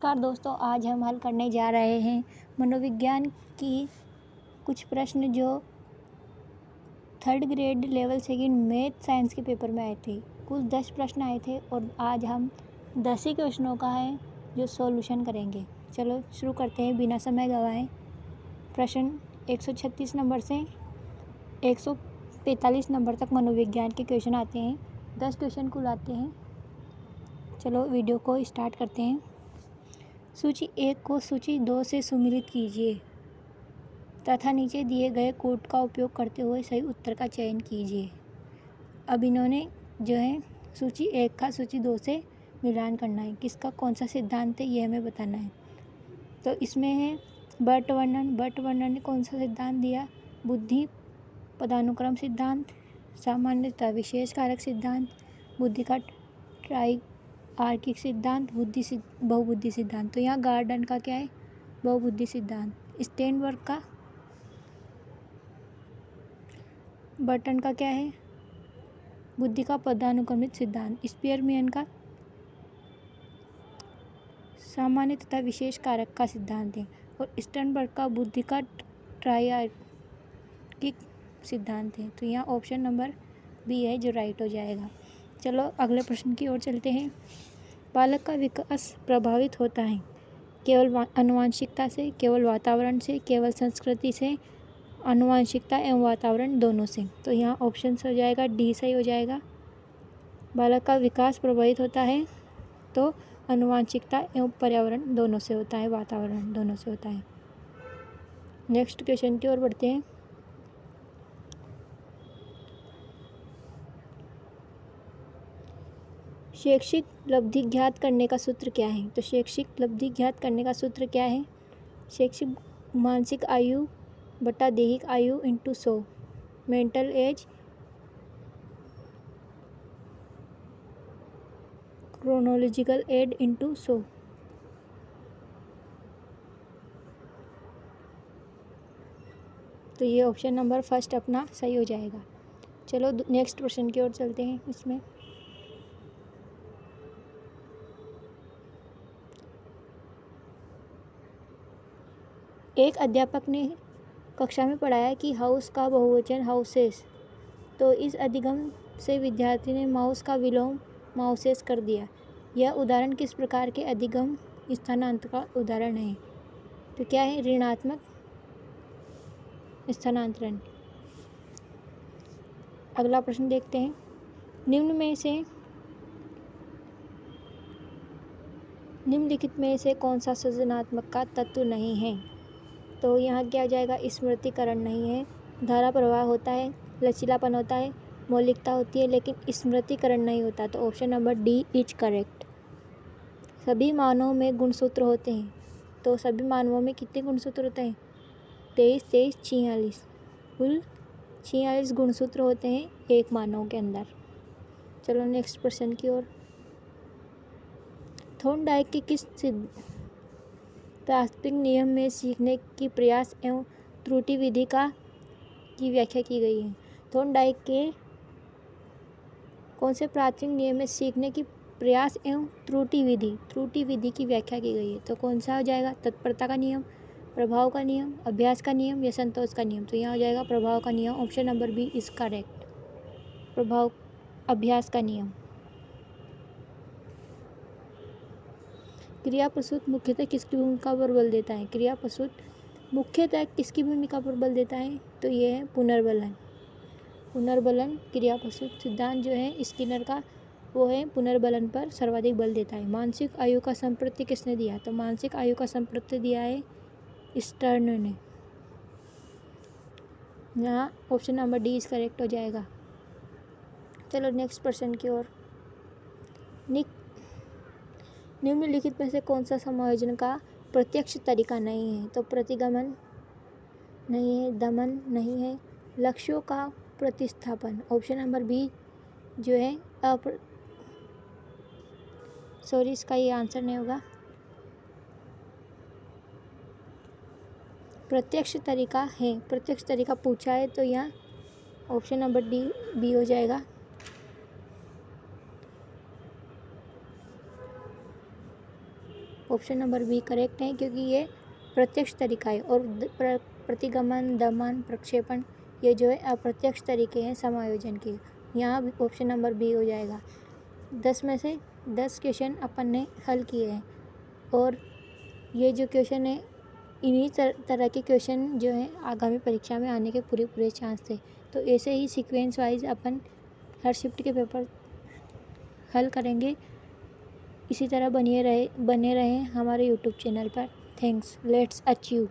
नमस्कार दोस्तों, आज हम हल करने जा रहे हैं मनोविज्ञान की कुछ प्रश्न जो 3rd grade level 2 math science के पेपर में आए थे। कुल 10 प्रश्न आए थे और आज हम 10 ही क्वेश्चनों का है जो सॉल्यूशन करेंगे। चलो शुरू करते हैं बिना समय गंवाए। प्रश्न 136 नंबर से 145 नंबर तक मनोविज्ञान के क्वेश्चन आते हैं। 10 क्वेश्चन कुल आते हैं। चलो वीडियो को स्टार्ट करते हैं। सूची 1 को सूची 2 से सुमेलित कीजिए तथा नीचे दिए गए कोड का उपयोग करते हुए सही उत्तर का चयन कीजिए। अब इन्होंने जो है सूची 1 का सूची 2 से मिलान करना है। किसका कौन सा सिद्धांत है ये हमें बताना है। तो इसमें है बर्ट वर्नन ने कौन सा सिद्धांत दिया? बुद्धि पदानुक्रम सिद्धांत, सामान्यतः विशेष कारक सिद्धांत, बुद्धि का आर्किक सिद्धांत, बहुबुद्धि सिद्धांत। तो यहाँ गार्डन का क्या है? बहुबुद्धि सिद्धांत। स्टेनबर्ग का बर्टन का क्या है? बुद्धि का पदानुक्रमित सिद्धांत। स्पीयरमैन का सामान्य तथा विशेष कारक का सिद्धांत है और स्टेनबर्ग का बुद्धि का ट्राइआर्किक सिद्धांत है। तो यहाँ ऑप्शन नंबर बी है जो राइट हो जाएगा। चलो अगले प्रश्न की ओर चलते हैं। बालक का विकास प्रभावित होता है केवल आनुवंशिकता से, केवल वातावरण से, केवल संस्कृति से, आनुवंशिकता एवं वातावरण दोनों से। तो यहाँ ऑप्शन हो जाएगा डी सही हो जाएगा। बालक का विकास प्रभावित होता है तो आनुवंशिकता एवं पर्यावरण दोनों से होता है, वातावरण दोनों से होता है। नेक्स्ट क्वेश्चन की ओर बढ़ते हैं। शैक्षिक लब्धि ज्ञात करने का सूत्र क्या है? तो शैक्षिक लब्धि ज्ञात करने का सूत्र क्या है? शैक्षिक मानसिक आयु बटा दैहिक आयु into 100, mental as chronological age into 100। तो ये ऑप्शन नंबर फर्स्ट अपना सही हो जाएगा। चलो नेक्स्ट प्रश्न की ओर चलते हैं। इसमें एक अध्यापक ने कक्षा में पढ़ाया कि हाउस का बहुवचन हाउसेस। तो इस अधिगम से विद्यार्थी ने माउस का विलोम माउसेस कर दिया। यह उदाहरण किस प्रकार के अधिगम स्थानांतर का उदाहरण है? तो क्या है? ऋणात्मक स्थानांतरण। अगला प्रश्न देखते हैं। निम्नलिखित में से कौन सा सृजनात्मक का तत्व नहीं है? तो यहाँ क्या हो जाएगा? स्मृतिकरण नहीं है। धारा प्रवाह होता है, लचीलापन होता है, मौलिकता होती है, लेकिन स्मृतिकरण नहीं होता। तो option number D is correct. सभी मानवों में गुणसूत्र होते हैं। तो सभी मानवों में कितने गुणसूत्र होते हैं? 23, 46 कुल 46 गुणसूत्र होते हैं एक मानव के अंदर। चलो नेक्स्ट प्रश्न की ओर। थॉर्नडाइक के किस प्राथमिक नियम में सीखने की प्रयास एवं त्रुटि विधि की व्याख्या की गई है? थॉर्नडाइक के कौन से प्राथमिक नियम में सीखने की प्रयास एवं त्रुटि विधि की व्याख्या की गई है? तो कौन सा हो जाएगा? तत्परता का नियम, प्रभाव का नियम, अभ्यास का नियम या संतोष का नियम? तो यहाँ हो जाएगा प्रभाव का नियम। Option number B is correct. अभ्यास का नियम। क्रिया प्रस्तुत मुख्यतः किसकी भूमिका पर बल देता है? क्रिया प्रस्तुत मुख्यतः किसकी भूमिका पर बल देता है? तो ये है पुनर्बलन क्रिया प्रस्तुत सिद्धांत जो है स्किनर का, वो है पुनर्बलन पर सर्वाधिक बल देता है। मानसिक आयु का संप्रत्य किसने दिया? तो मानसिक आयु का संप्रत्य दिया है स्टर्न ने। यहाँ option number D is correct हो जाएगा। चलो नेक्स्ट प्रश्न की ओर। निम्नलिखित में से कौन सा समायोजन का प्रत्यक्ष तरीका नहीं है? तो प्रतिगमन नहीं है, दमन नहीं है, लक्ष्यों का प्रतिस्थापन। ऑप्शन नंबर बी जो है इसका ये आंसर नहीं होगा। प्रत्यक्ष तरीका पूछा है तो यहाँ ऑप्शन नंबर डी बी हो जाएगा। ऑप्शन नंबर बी करेक्ट है, क्योंकि ये प्रत्यक्ष तरीका है और प्रतिगमन, दमन, प्रक्षेपण ये जो है अप्रत्यक्ष तरीके हैं समायोजन के। यहाँ भी ऑप्शन नंबर बी हो जाएगा। 10 में से 10 क्वेश्चन अपन ने हल किए हैं और ये जो क्वेश्चन है इन्हीं तरह के क्वेश्चन जो हैं आगामी परीक्षा में आने के पूरे चांस थे। तो ऐसे ही सीक्वेंस वाइज अपन हर शिफ्ट के पेपर हल करेंगे। इसी तरह बने रहें हमारे यूट्यूब चैनल पर। Thanks, let's achieve.